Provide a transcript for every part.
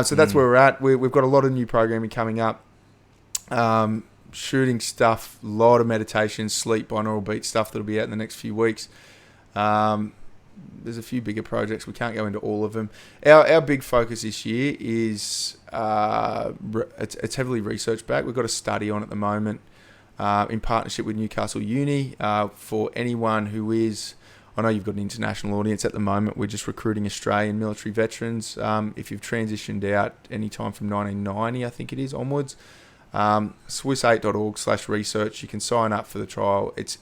So that's where we're at. We've got a lot of new programming coming up. Shooting stuff, a lot of meditation, sleep, binaural beat stuff that'll be out in the next few weeks. There's a few bigger projects. We can't go into all of them. Our big focus this year is it's heavily research backed. We've got a study on at the moment in partnership with Newcastle Uni for anyone who is. I know you've got an international audience at the moment. We're just recruiting Australian military veterans. If you've transitioned out any time from 1990, I think it is, onwards, swiss8.org/research. You can sign up for the trial. It's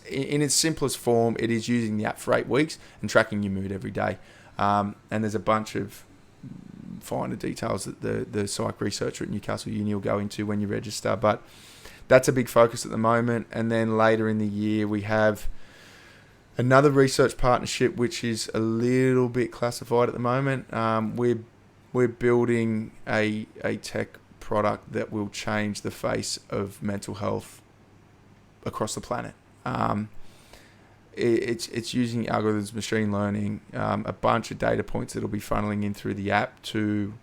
in its simplest form. It is using the app for 8 weeks and tracking your mood every day. And there's a bunch of finer details that the psych researcher at Newcastle Uni will go into when you register. But that's a big focus at the moment. And then later in the year, we have another research partnership, which is a little bit classified at the moment. We're building a tech product that will change the face of mental health across the planet. It's using algorithms, machine learning, a bunch of data points that'll be funneling in through the app to.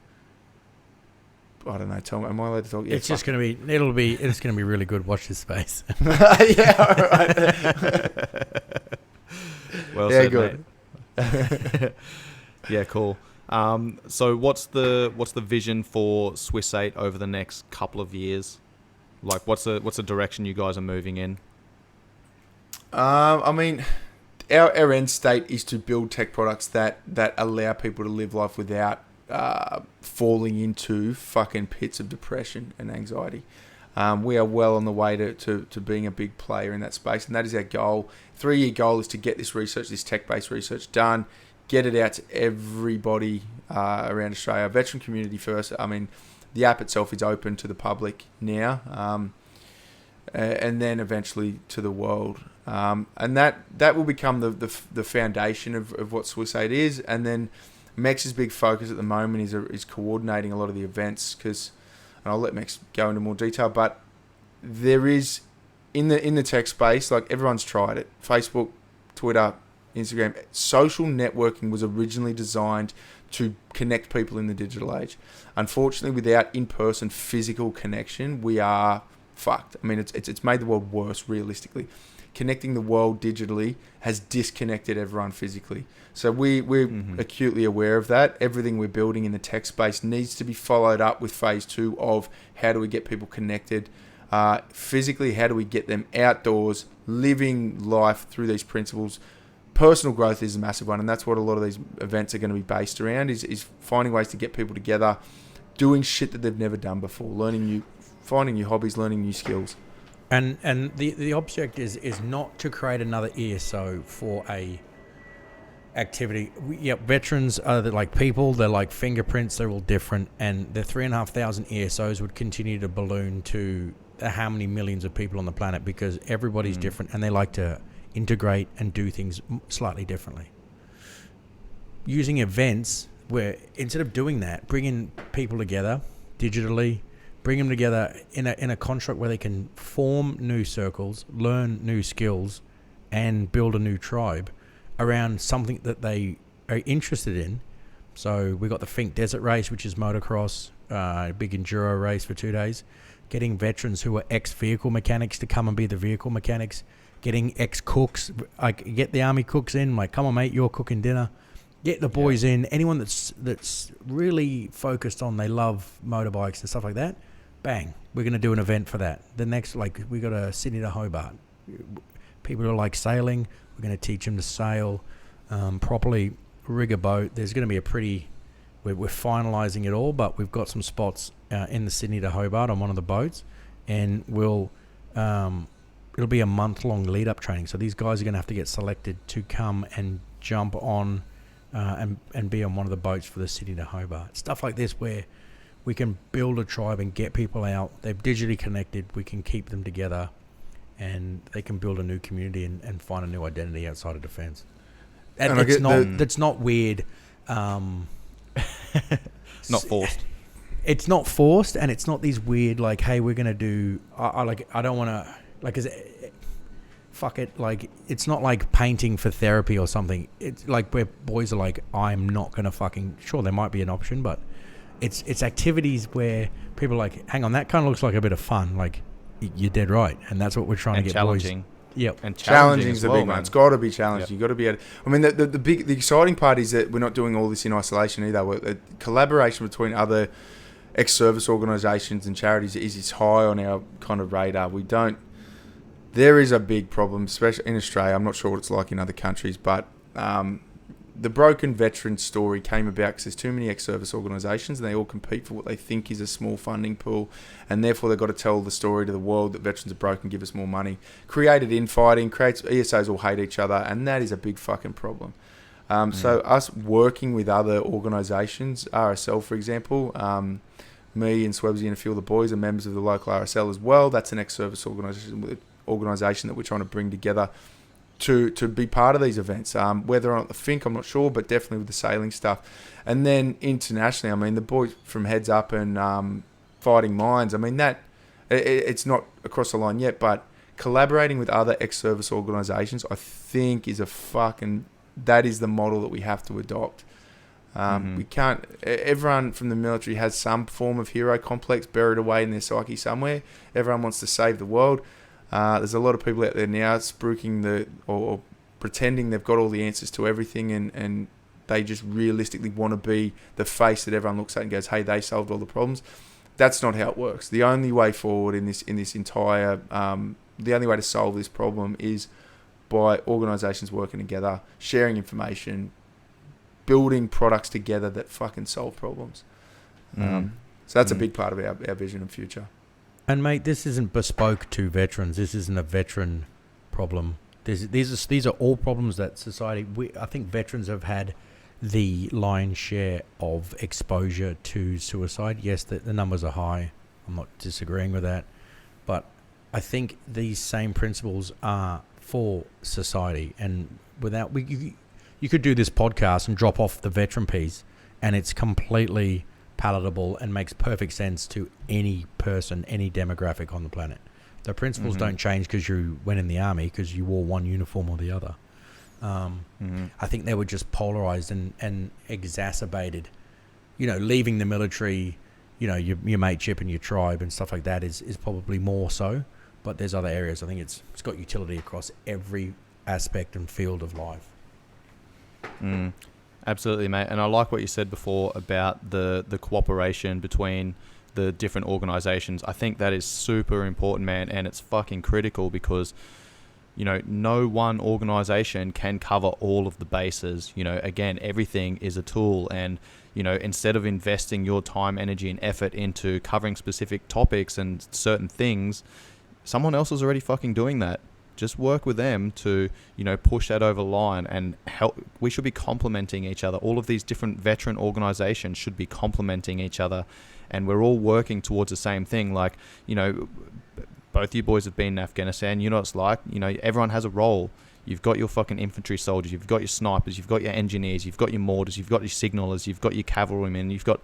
I don't know. Tell me, am I allowed to talk? Yeah, it's just going to be. It's going to be really good. Watch this space. Yeah. All right. Well yeah, said, good. Mate. Yeah, cool. So what's the vision for Swiss 8 over the next couple of years? Like, what's the direction you guys are moving in? I mean, our end state is to build tech products that allow people to live life without falling into fucking pits of depression and anxiety. We are well on the way to being a big player in that space, and that is our goal. 3-year goal is to get this research, this tech-based research done, get it out to everybody around Australia. Veteran community first. I mean, the app itself is open to the public now, and then eventually to the world. And that will become the foundation of what Swiss 8 is. And then Mex's big focus at the moment is coordinating a lot of the events, because, and I'll let Mex go into more detail, but there is in the tech space, like, everyone's tried it. Facebook, Twitter, Instagram. Social networking was originally designed to connect people in the digital age. Unfortunately, without in-person physical connection, we are fucked. I mean, it's made the world worse, realistically. Connecting the world digitally has disconnected everyone physically. So we're acutely aware of that. Everything we're building in the tech space needs to be followed up with phase 2 of how do we get people connected physically, how do we get them outdoors, living life through these principles. Personal growth is a massive one, and that's what a lot of these events are going to be based around, is finding ways to get people together, doing shit that they've never done before, finding new hobbies, learning new skills. And the object is not to create another ESO for a activity. Veterans are like people, they're like fingerprints, they're all different, and the 3,500 ESOs would continue to balloon to how many millions of people on the planet, because everybody's different and they like to integrate and do things slightly differently. Using events where, instead of doing that, bringing people together digitally, bring them together in a construct where they can form new circles, learn new skills, and build a new tribe around something that they are interested in. So we got the Fink Desert Race, which is motocross, a big enduro race for 2 days. Getting veterans who are ex-vehicle mechanics to come and be the vehicle mechanics. Getting ex-cooks, like, get the army cooks in, like, come on mate, you're cooking dinner. Get the boys in. Anyone that's really focused on, they love motorbikes and stuff like that, bang, we're going to do an event for that. The next, like, we got a Sydney to Hobart. People who like sailing, we're going to teach them to sail properly, rig a boat. There's going to be a pretty, we're finalising it all, but we've got some spots in the Sydney to Hobart on one of the boats, and it'll be a month-long lead-up training. So these guys are going to have to get selected to come and jump on and be on one of the boats for the Sydney to Hobart. Stuff like this where we can build a tribe and get people out. They're digitally connected. We can keep them together, and they can build a new community and find a new identity outside of defence. That's not weird. Not forced. It's not forced, and it's not these weird, like, hey, we're going to do... I don't want to... Like, fuck it. Like, it's not like painting for therapy or something. It's like where boys are like, I'm not going to fucking... Sure, there might be an option, but it's activities where people are like, hang on, that kind of looks like a bit of fun. Like, you're dead right, and that's what we're trying And to get challenging. boys. Yep. And Challenging as is the well, big one. man. It's got to be challenging. Yep. You've got to be able. I mean, the exciting part is that we're not doing all this in isolation either. Collaboration between other ex-service organisations and charities is high on our kind of radar. We don't. There is a big problem, especially in Australia. I'm not sure what it's like in other countries, but the broken veteran story came about because there's too many ex-service organisations and they all compete for what they think is a small funding pool, and therefore they've got to tell the story to the world that veterans are broken, give us more money. Created infighting, creates ESOs all hate each other, and that is a big fucking problem. So us working with other organisations, RSL for example, me and Swebsy and a few of the boys are members of the local RSL as well. That's an ex-service organisation that we're trying to bring together to be part of these events. Whether or not the Fink, I'm not sure, but definitely with the sailing stuff. And then internationally, I mean, the boys from Heads Up and Fighting Minds, I mean, that it's not across the line yet, but collaborating with other ex-service organisations, I think that is the model that we have to adopt. We can't. Everyone from the military has some form of hero complex buried away in their psyche somewhere. Everyone wants to save the world. There's a lot of people out there now spruiking or pretending they've got all the answers to everything, and they just realistically want to be the face that everyone looks at and goes, "Hey, they solved all the problems." That's not how it works. The only way forward in this entire the only way to solve this problem is by organisations working together, sharing information, building products together that fucking solve problems. So that's a big part of our vision and future. And mate, this isn't bespoke to veterans. This isn't a veteran problem. These are all problems that society. I think veterans have had the lion's share of exposure to suicide. Yes, the numbers are high. I'm not disagreeing with that, but I think these same principles are for society. And without you could do this podcast and drop off the veteran piece, and it's completely palatable and makes perfect sense to any person, any demographic on the planet. The principles don't change because you went in the army, because you wore one uniform or the other. I think they were just polarized and exacerbated. Leaving the military, your mateship and your tribe and stuff like that is probably more so. But there's other areas. I think it's got utility across every aspect and field of life. Absolutely, mate. And I like what you said before about the cooperation between the different organizations. I think that is super important, man, and it's fucking critical because, no one organization can cover all of the bases. Again, everything is a tool, and, instead of investing your time, energy, and effort into covering specific topics and certain things, someone else is already fucking doing that. Just work with them to, push that over the line and help. We should be complementing each other. All of these different veteran organizations should be complementing each other, and we're all working towards the same thing. Like, both you boys have been in Afghanistan. You know what it's like. Everyone has a role. You've got your fucking infantry soldiers, you've got your snipers, you've got your engineers, you've got your mortars, you've got your signalers, you've got your cavalrymen, you've got,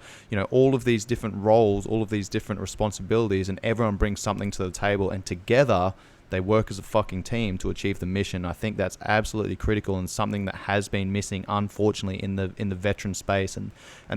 all of these different roles, all of these different responsibilities, and everyone brings something to the table, and together they work as a fucking team to achieve the mission. I think that's absolutely critical and something that has been missing, unfortunately, in the veteran space. And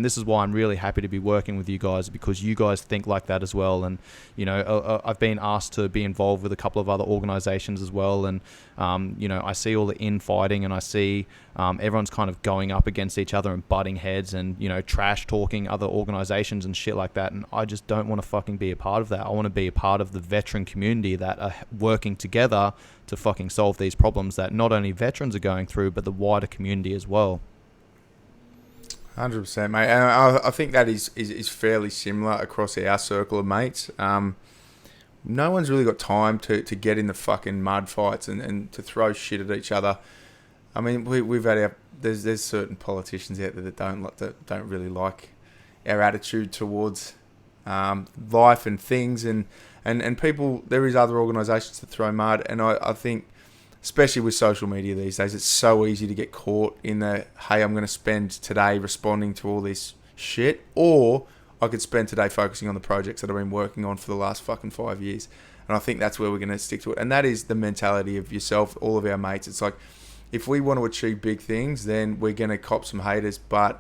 this is why I'm really happy to be working with you guys, because you guys think like that as well. And I've been asked to be involved with a couple of other organizations as well. And I see all the infighting, and I see everyone's kind of going up against each other and butting heads, and trash talking other organizations and shit like that. And I just don't want to fucking be a part of that. I want to be a part of the veteran community that are working together to fucking solve these problems that not only veterans are going through, but the wider community as well. 100%, mate. And I think that is fairly similar across our circle of mates. No one's really got time to get in the fucking mud fights and to throw shit at each other. I mean, we've had there's certain politicians out there that don't really like our attitude towards life and things, and people. There is other organisations that throw mud, and I think, especially with social media these days, it's so easy to get caught in the, hey, I'm going to spend today responding to all this shit, or I could spend today focusing on the projects that I've been working on for the last fucking 5 years. And I think that's where we're going to stick to it. And that is the mentality of yourself, all of our mates. It's like, if we want to achieve big things, then we're going to cop some haters, but